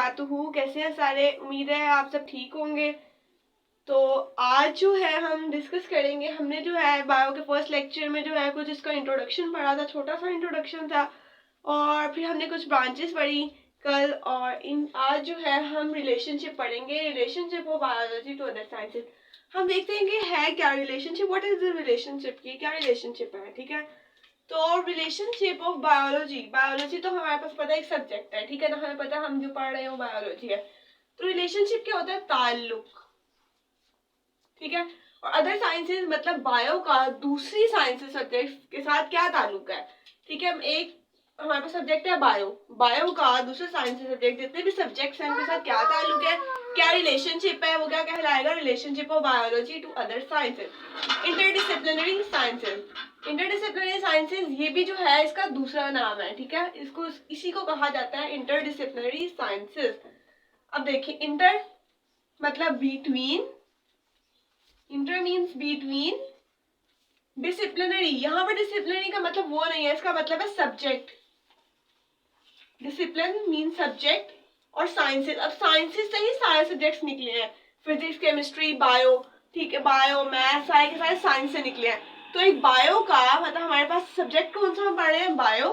वबरकातुहू। कैसे हैं सारे? उम्मीद है आप सब ठीक होंगे। तो आज जो है हम डिस्कस करेंगे, हमने जो है बायो के फर्स्ट लेक्चर में जो है कुछ इसका इंट्रोडक्शन पढ़ा था, छोटा सा इंट्रोडक्शन था, और फिर हमने कुछ ब्रांचेस पढ़ी कल, और आज जो है हम रिलेशनशिप पढ़ेंगे, relationship of biology to other sciences. हम देखते हैं कि है क्या relationship, what is the relationship, की क्या रिलेशनशिप है। ठीक है, तो रिलेशनशिप ऑफ बायोलॉजी, बायोलॉजी तो हमारे पास पता है एक सब्जेक्ट है, ठीक है ना, हमें पता है हम जो पढ़ रहे हैं वो बायोलॉजी है। तो रिलेशनशिप क्या होता है? ताल्लुक। ठीक है, और अदर साइंसेस मतलब बायो का दूसरी साइंसेस सब्जेक्ट के साथ क्या ताल्लुक है। ठीक है, एक हमारे पास सब्जेक्ट है बायो, बायो का दूसरे साइंस सब्जेक्ट जितने भी सब्जेक्ट्स हैं उनके साथ क्या ताल्लुक है, क्या रिलेशनशिप है, वो क्या कहलाएगा? Relationship of biology to other sciences, interdisciplinary sciences. Interdisciplinary sciences ये भी जो है इसका दूसरा नाम है। ठीक है, इसको इसी को कहा जाता है इंटरडिसिप्लिनरी साइंसेस। अब देखिए, इंटर मतलब between, inter means between, disciplinary, यहाँ पर डिसिप्लिनरी का मतलब वो नहीं है, इसका मतलब है सब्जेक्ट। डिसिप्लिन मीन सब्जेक्ट, और साइंसेस, अब साइंसेस से ही सारे सब्जेक्ट्स निकले हैं, फिजिक्स, केमिस्ट्री, बायो। ठीक है, बायो, मैथ, सारे के सारे साइंस से निकले हैं। तो एक बायो का मतलब हमारे पास सब्जेक्ट कौन सा हम पढ़ रहे हैं? बायो।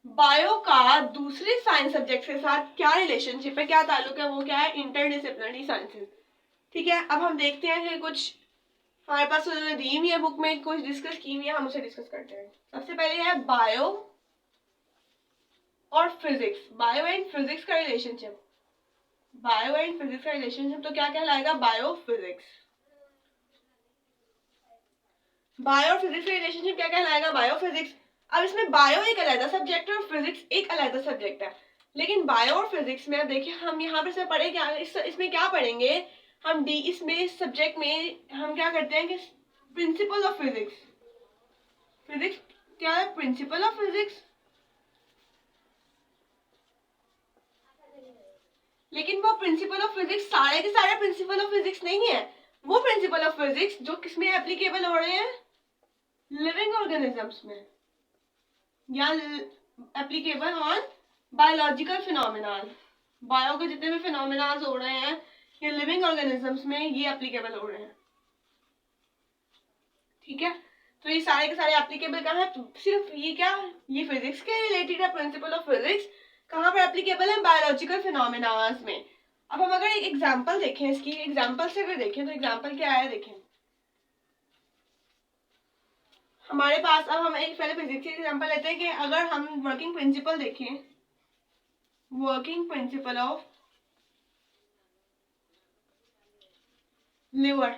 बायो का दूसरे साइंस सब्जेक्ट के साथ क्या रिलेशनशिप है, क्या ताल्लुक है, वो क्या है? Interdisciplinary sciences. ठीक है, अब हम देखते हैं कि कुछ हमारे पास उन्होंने दी हुई है बुक में, कुछ डिस्कस की हुई है, हम उसे डिस्कस करते हैं। सबसे पहले है बायो और फिजिक्स, बायो एंड फिजिक्स का रिलेशनशिप। बायो एंड फिजिक्स का रिलेशनशिप तो क्या कहलाएगा? Bio physics. बायो और फिजिक्स का रिलेशनशिप क्या कहलाएगा? Bio physics. अब इसमें बायो एक अलग सब्जेक्ट है और फिजिक्स एक अलग सब्जेक्ट है, लेकिन बायो और फिजिक्स में अब देखिए हम यहाँ पर से पढ़े क्या, इसमें क्या पढ़ेंगे हम? इसमें इस सब्जेक्ट में हम क्या करते हैं कि प्रिंसिपल ऑफ फिजिक्स। फिजिक्स क्या है? Principle of physics. लेकिन वो प्रिंसिपल ऑफ फिजिक्स सारे के सारे प्रिंसिपल ऑफ फिजिक्स नहीं है। वो प्रिंसिपल ऑफ फिजिक्स जो किसमें एप्लीकेबल हो रहे हैं? लिविंग ऑर्गेनिजम्स में, या applicable on biological phenomenas. Bio के जितने भी फिनोमिनाज हो रहे हैं ये लिविंग ऑर्गेनिजम्स में ये एप्लीकेबल हो रहे हैं। ठीक है, तो ये सारे के सारे एप्लीकेबल कहाँ है? सिर्फ ये क्या, ये फिजिक्स के रिलेटेड है। प्रिंसिपल ऑफ फिजिक्स कहाँ पर एप्लीकेबल है? बायोलॉजिकल फिनोमिनाज में। अब हम अगर एक एग्जांपल देखें, इसकी एग्जांपल से अगर देखें तो एग्जांपल क्या है, देखें हमारे पास। अब हम एक पहले फिजिक्स की एग्जांपल लेते हैं कि अगर हम वर्किंग प्रिंसिपल देखें, वर्किंग प्रिंसिपल ऑफ लिवर,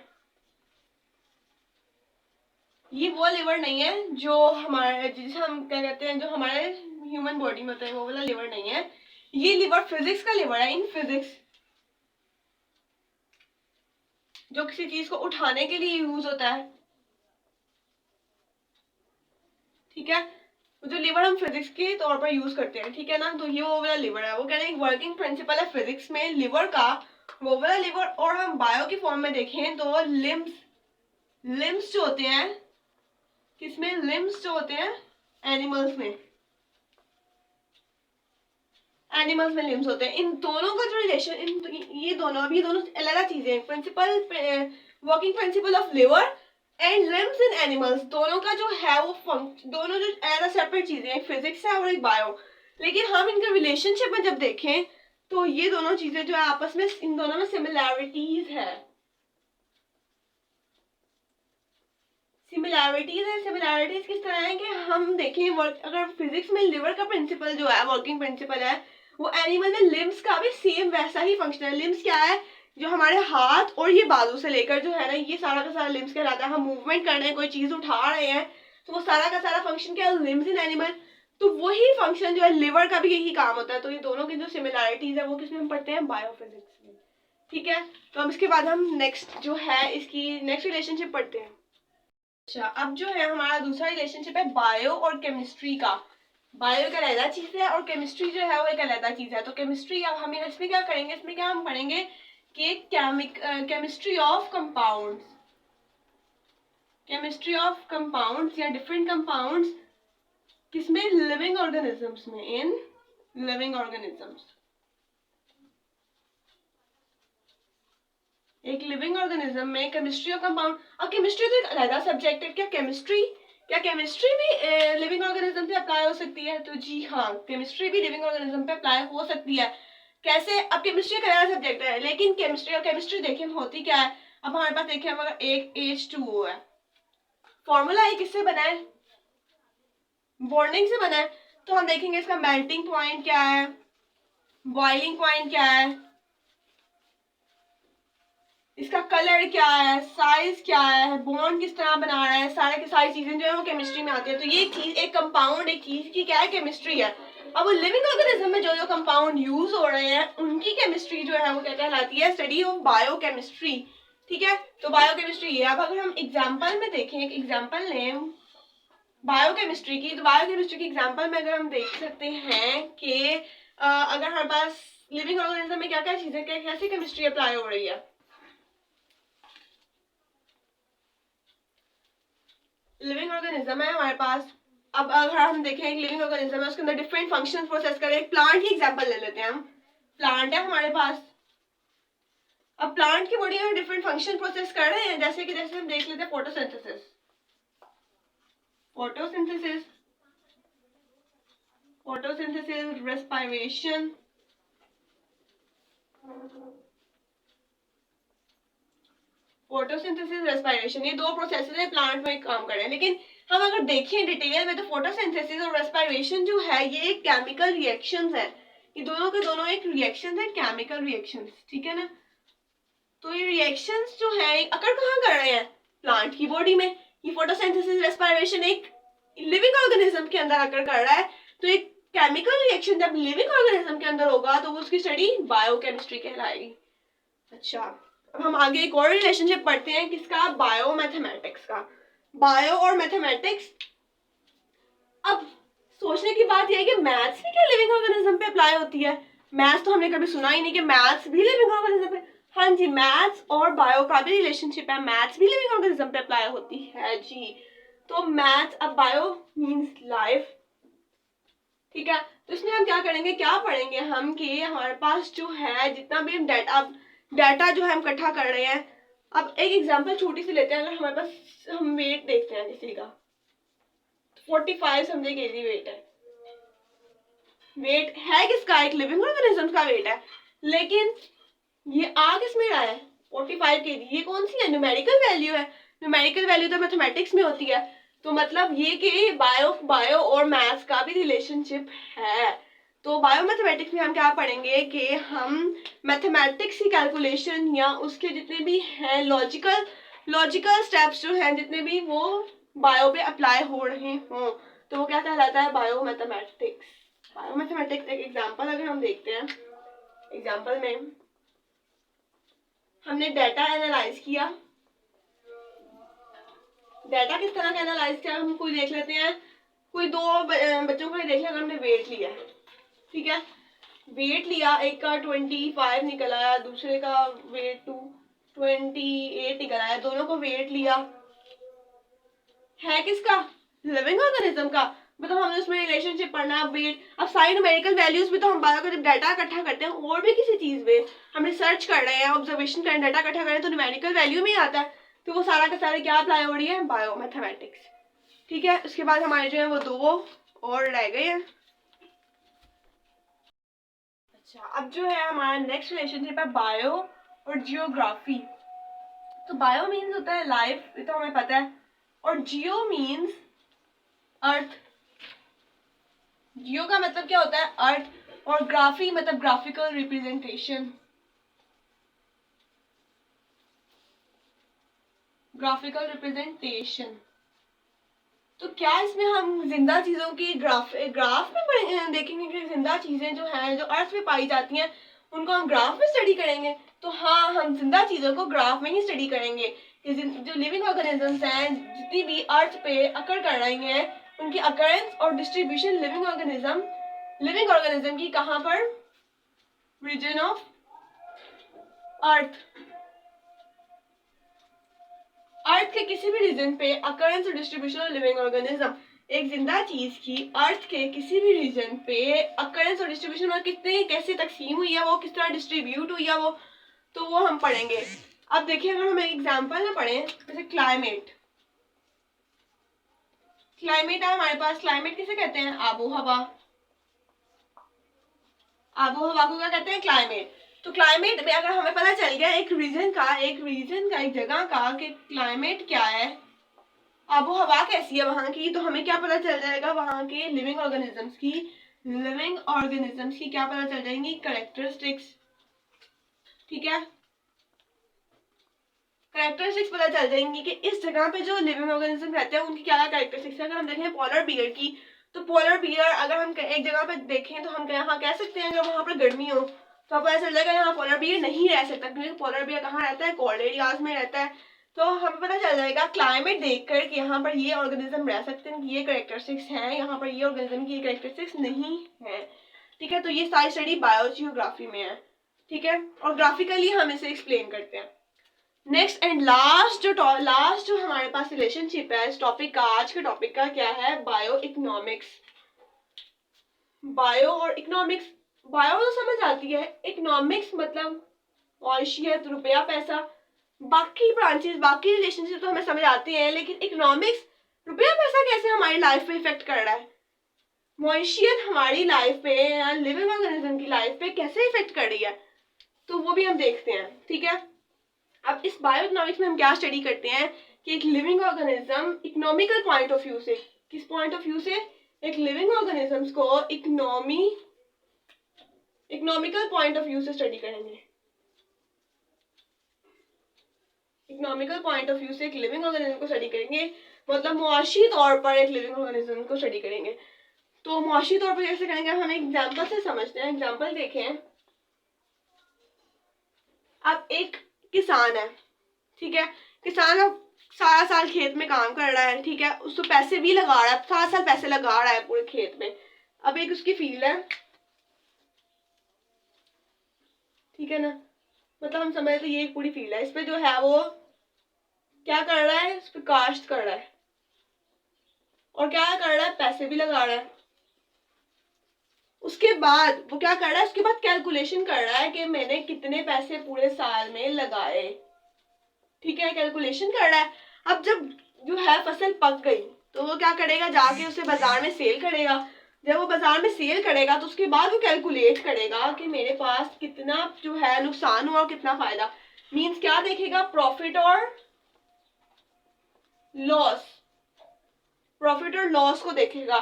ये वो लिवर नहीं है जो हमारे, जिसे हम क्या कहते हैं, जो हमारे ह्यूमन बॉडी में होता है, वो वाला लिवर नहीं है। ये लिवर फिजिक्स का लिवर है। इन फिजिक्स जो किसी चीज को उठाने के लिए यूज होता है, ठीक है, जो लिवर हम फिजिक्स के तौर पर यूज करते हैं, ठीक है ना, तो ये वो वाला लिवर है। वो कह रहे हैं वर्किंग प्रिंसिपल है फिजिक्स में लिवर का, वो वाला लिवर। और हम बायो की फॉर्म में देखें तो लिम्स, लिम्स जो होते हैं किसमें? लिम्स जो होते हैं एनिमल्स में, एनिमल्स में लिम्स होते हैं। इन दोनों का जो रिलेशन, ये दोनों अलग चीजें, principle, working principle of lever and limbs in animals, दोनों का जो है वो दोनों जो अलग सेपरेट चीजें हैं, फिजिक्स है और एक बायो। लेकिन हम इनका रिलेशनशिप में जब देखें तो ये दोनों चीजें जो है आपस में, इन दोनों में सिमिलैरिटीज है। सिमिलैरिटीज किस तरह है कि हम देखें अगर फिजिक्स में लिवर का प्रिंसिपल जो है, वर्किंग प्रिंसिपल है, वो एनिमल में लिम्स का भी सेम वैसा ही फंक्शन है। लिम्स क्या है? जो हमारे हाथ और ये बाजू से लेकर जो है ना, ये सारा का सारा लिम्स कहलाता है। हम मूवमेंट कर रहे हैं, कोई चीज उठा रहे हैं, तो वो सारा का सारा फंक्शन क्या है? Limbs in animal. तो वही फंक्शन जो है लिवर का भी यही काम होता है। तो ये दोनों की जो सिमिलैरिटीज है वो किसमें हम पढ़ते हैं? बायोफिजिक्स में। ठीक है, तो अब इसके बाद हम नेक्स्ट जो है इसकी नेक्स्ट रिलेशनशिप पढ़ते हैं। अच्छा, अब जो है हमारा दूसरा रिलेशनशिप है बायो और केमिस्ट्री का। बायो एक अलग चीज है और केमिस्ट्री जो है वो एक अलग चीज है। तो केमिस्ट्री, अब हम इसमें क्या करेंगे, इसमें क्या हम पढ़ेंगे कि chemistry of compounds, chemistry of compounds या डिफरेंट कंपाउंड्स किसमें? लिविंग ऑर्गेनिजम्स में, इन लिविंग ऑर्गेनिजम्स। एक लिविंग ऑर्गेनिज्म में केमिस्ट्री ऑफ कंपाउंड। अब केमिस्ट्री तो एक अलग सब्जेक्ट है, क्या केमिस्ट्री भी लिविंग ऑर्गेनिज्म पे अप्लाई हो सकती है? तो जी हाँ, केमिस्ट्री भी लिविंग ऑर्गेनिज्म पे अप्लाई हो सकती है। कैसे? अब केमिस्ट्री का नया सब्जेक्ट है, लेकिन केमिस्ट्री देखिए होती क्या है। अब हमारे पास देखिए अगर एक H2O है, फॉर्मूला ये किससे बना है? बॉन्डिंग से बना है। तो हम देखेंगे इसका मेल्टिंग पॉइंट क्या है, बॉइलिंग पॉइंट क्या है, इसका कलर क्या है, साइज क्या है, बॉन्ड किस तरह बना रहा है, सारे की सारी चीजें जो है वो केमिस्ट्री में आती है। तो ये चीज एक कंपाउंड एक चीज की क्या है? केमिस्ट्री है। अब वो लिविंग ऑर्गेनिज्म में जो जो कंपाउंड यूज हो रहे हैं उनकी केमिस्ट्री जो है वो क्या कहलाती है? Study of biochemistry. ठीक है, तो बायोकेमिस्ट्री है। अब अगर हम एग्जाम्पल में देखें, एक एग्जाम्पल लें बायोकेमिस्ट्री की, तो बायोकेमिस्ट्री की एग्जाम्पल में अगर हम देख सकते हैं कि अगर हमारे पास लिविंग ऑर्गेनिज्म में क्या क्या चीजें कैसी केमिस्ट्री अप्लाई हो रही है। लिविंग ऑर्गेनिज्म है हमारे पास। अब अगर हम देखें एक लिविंग ऑर्गेनिज्म है, उसके अंदर डिफरेंट फंक्शंस प्रोसेस करें। एक प्लांट की एग्जांपल ले लेते हैं हम। प्लांट है हमारे पास। अब प्लांट की बॉडी में डिफरेंट फंक्शन प्रोसेस कर रहे हैं, जैसे हम देख लेते हैं फोटोसिंथेसिस, रेस्पिरेशन, रेस्पिरेशन, ये दो प्रोसेसेस है प्लांट में काम कर रहे हैं। लेकिन हम अगर देखें डिटेल में तो फोटोसिंथेसिस और रेस्पिरेशन जो है ये केमिकल रिएक्शंस है। ये दोनों के दोनों एक रिएक्शंस है, केमिकल रिएक्शंस। ठीक है ना? तो ये रिएक्शंस जो है अकर कहाँ कर रहे हैं? प्लांट की बॉडी में। ये फोटोसिंथेसिस रेस्पिरेशन एक लिविंग ऑर्गेनिज्म के अंदर अकर कर रहा है। तो एक केमिकल रिएक्शन जब लिविंग ऑर्गेनिज्म के अंदर होगा तो उसकी स्टडी बायोकेमिस्ट्री कहलाएगी। अच्छा, अब हम आगे एक और रिलेशनशिप पढ़ते हैं किसका? बायो मैथमेटिक्स का। बायो और मैथमेटिक्स। अब सोचने की बात यह है कि मैथ्स भी क्या लिविंग ऑर्गेनिज्म पे अप्लाई होती है? मैथ्स तो हमने कभी सुना ही नहीं कि मैथ्स भी लिविंग ऑर्गेनिज्म पे। हाँ जी, मैथ्स और बायो का भी रिलेशनशिप है, मैथ्स भी लिविंग ऑर्गेनिज्म पे अप्लाई होती है जी। तो मैथ्स, अब बायो मीन्स लाइफ। ठीक है, तो इसमें हम क्या करेंगे, क्या पढ़ेंगे हम कि हमारे पास जो है जितना भी हम डाटा जो है हम इकट्ठा कर रहे हैं। अब एक एग्जांपल छोटी सी लेते हैं। अगर हमारे पास हम वेट देखते हैं किसी का, 45 समझे केजी वेट है। वेट है किसका? एक लिविंग ऑर्गेनिज्म का वेट है। लेकिन ये आ किस में रहा है? 45 केजी। ये कौन सी है? न्यूमेरिकल वैल्यू है। न्यूमेरिकल वैल्यू तो मैथमेटिक्स में होती है। तो मतलब ये कि बायो और मैथ्स का भी रिलेशनशिप है। तो बायो मैथमेटिक्स में हम क्या पढ़ेंगे कि हम मैथमेटिक्स की कैलकुलेशन या उसके जितने भी हैं लॉजिकल स्टेप्स जो हैं जितने भी वो बायो पे अप्लाई हो रहे हों तो वो क्या कहलाता है? Bio mathematics. बायो मैथमेटिक्स एक एग्जांपल अगर हम देखते हैं, एग्जांपल में हमने डाटा एनालाइज किया। डाटा किस तरह का एनालाइज किया हम कोई देख लेते हैं। कोई दो बच्चों को देख लिया, हमने वेट लिया। ठीक है, वेट लिया, एक का 25 निकल आया, दूसरे का वेट 28 निकल आया। दोनों को वेट लिया, है किसका? लिविंग ऑर्गेनिज्म का। मतलब हमने उसमें रिलेशनशिप पढ़ना है वेट। अब सारी न्यूमेरिकल वैल्यूज भी तो हम बायो का जब डाटा इकट्ठा करते हैं और भी किसी चीज पे हम रिसर्च कर रहे हैं, ऑब्जर्वेशन कर रहे हैं, डाटा इकट्ठा कर रहे हैं तो न्यूमेरिकल वैल्यू में आता है। तो वो सारा का सारा क्या अप्लाई हो रही है? Bio mathematics. ठीक है, उसके बाद हमारे जो है वो दो और रह गए हैं। अच्छा, अब जो है हमारा नेक्स्ट रिलेशनशिप है बायो और जियोग्राफी। तो बायो मीन्स होता है लाइफ, ये तो हमें पता है। और जियो मीन्स अर्थ। जियो का मतलब क्या होता है? अर्थ। और ग्राफी मतलब ग्राफिकल रिप्रेजेंटेशन। Graphical representation. तो क्या इसमें हम जिंदा चीजों की ग्राफ में देखेंगे कि जिंदा चीजें जो हैं जो अर्थ में पाई जाती हैं उनको हम ग्राफ में स्टडी करेंगे? तो हाँ, हम जिंदा चीजों को ग्राफ में ही स्टडी करेंगे कि जो लिविंग ऑर्गेनिजम्स हैं जितनी भी अर्थ पे अकर कर रही हैं उनकी अकरेंस और डिस्ट्रीब्यूशन लिविंग ऑर्गेनिज्म की कहाँ पर? Reason of earth. अर्थ के किसी भी रीजन पे अकरेंस और डिस्ट्रीब्यूशन ऑफ लिविंग ऑर्गेनिज्म, एक जिंदा चीज की अर्थ के किसी भी रीजन पे अकरेंस और डिस्ट्रीब्यूशन और कितने कैसे तकसीम हुई है वो, किस तरह डिस्ट्रीब्यूट हुई है वो, तो वो हम पढ़ेंगे। अब देखिए अगर हम एक एग्जाम्पल में पढ़ें, जैसे क्लाइमेट है हमारे पास। क्लाइमेट किसे कहते हैं? आबो हवा। आबो हवा को क्या कहते हैं? क्लाइमेट। तो क्लाइमेट में अगर हमें पता चल गया एक रीजन का, एक जगह का कि क्लाइमेट क्या है, आबो हवा कैसी है वहां की, तो हमें क्या पता चल जाएगा? वहां के लिविंग ऑर्गेनिजम्स की क्या पता चल जाएंगी? कैरेक्टरिस्टिक्स। ठीक है, कैरेक्टरिस्टिक्स पता चल जाएंगी कि इस जगह पे जो लिविंग ऑर्गेनिज्म रहते हैं उनकी क्या क्या कैरेक्टरिस्टिक्स है। अगर हम देखें पोलर बियर की, तो पोलर बियर अगर हम एक जगह पे देखें तो हम यहाँ कह सकते हैं अगर वहां पर गर्मी हो तो आपको ऐसा चल जाएगा यहाँ पोलर बियर नहीं रह सकता, क्योंकि पोलर बियर कहाँ रहता है? कोल्ड एरियाज में रहता है। तो हमें पता चल जाएगा क्लाइमेट देखकर कि यहाँ पर ये ऑर्गेनिज्म रह सकते हैं, ये कैरेक्टरिस्टिक्स हैं, यहाँ पर ये ऑर्गेनिज्म की कैरेक्टरिस्टिक्स नहीं है। ठीक है, तो ये सारी स्टडी बायोजियोग्राफी में है। ठीक है, और ग्राफिकली हम इसे एक्सप्लेन करते हैं। नेक्स्ट एंड लास्ट जो हमारे पास रिलेशनशिप है इस टॉपिक का, आज के टॉपिक का क्या है? Bio economics. बायो और इकोनॉमिक्स, बायो तो समझ आती है, इकोनॉमिक्स मतलब मॉइशियत, रुपया, पैसा। बाकी ब्रांचेस, बाकी रिलेशनशिप तो हमें समझ आती हैं, लेकिन इकोनॉमिक्स, रुपया पैसा कैसे हमारी लाइफ पे इफेक्ट कर रहा है, मॉइशियत हमारी लाइफ पे या लिविंग ऑर्गेनिज्म की लाइफ पे कैसे इफेक्ट कर रही है, तो वो भी हम देखते हैं। ठीक है, अब इस बायो इकोनॉमिक्स में हम क्या स्टडी करते हैं कि एक living organism economical point of view से, किस पॉइंट ऑफ व्यू से? एक लिविंग ऑर्गेनिजम्स को इकोनॉमिकल पॉइंट ऑफ व्यू से स्टडी करेंगे। इकोनॉमिकल पॉइंट ऑफ व्यू से एक लिविंग ऑर्गेनिज्म को स्टडी करेंगे, मतलब मुआशी तौर पर एक लिविंग ऑर्गेनिज्म को स्टडी करेंगे। तो मुआशी तौर पर कैसे करेंगे? हम एक एग्जाम्पल से समझते हैं। एग्जाम्पल देखें, अब एक किसान है, ठीक है, किसान अब सारा साल खेत में काम कर रहा है, ठीक है, उसको पैसे भी लगा रहा है, सारा साल पैसे लगा रहा है पूरे खेत में। अब एक उसकी फील्ड है, ठीक है ना, मतलब हम समझते ये एक पूरी फील्ड है, इस पे जो है वो क्या कर रहा है? इस पे काश्त कर रहा है और क्या कर रहा है? पैसे भी लगा रहा है। उसके बाद वो क्या कर रहा है? उसके बाद कैलकुलेशन कर रहा है कि मैंने कितने पैसे पूरे साल में लगाए। ठीक है, कैलकुलेशन कर रहा है। अब जब जो है फसल पक गई तो वो क्या करेगा? जाके उसे बाजार में सेल करेगा। जब वो बाजार में सेल करेगा तो उसके बाद वो कैलकुलेट करेगा कि मेरे पास कितना जो है नुकसान हुआ और कितना फायदा। मींस क्या देखेगा? प्रॉफिट और लॉस को देखेगा।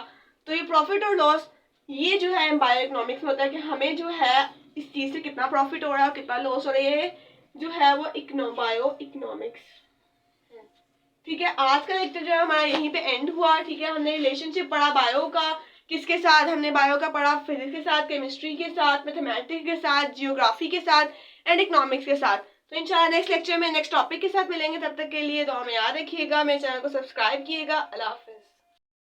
तो ये प्रॉफिट और लॉस, ये जो है बायो इकोनॉमिक्स में होता है कि हमें जो है इस चीज से कितना प्रॉफिट हो रहा है और कितना लॉस हो रहा है, जो है वो बायो इकोनॉमिक्स। ठीक है, आज का लेक्चर जो है हमारा यहीं पे एंड हुआ। ठीक है, हमने रिलेशनशिप पढ़ा बायो का, किसके साथ हमने बायो का पढ़ा? फिजिक्स के साथ, केमिस्ट्री के साथ, मैथमेटिक्स के साथ, जियोग्राफी के साथ एंड इकोनॉमिक्स के साथ। तो इंशाल्लाह नेक्स्ट लेक्चर में नेक्स्ट टॉपिक के साथ मिलेंगे। तब तक के लिए दुआ में याद रखिएगा, मेरे चैनल को सब्सक्राइब कीजिएगा। अल्लाह हाफ़िज़।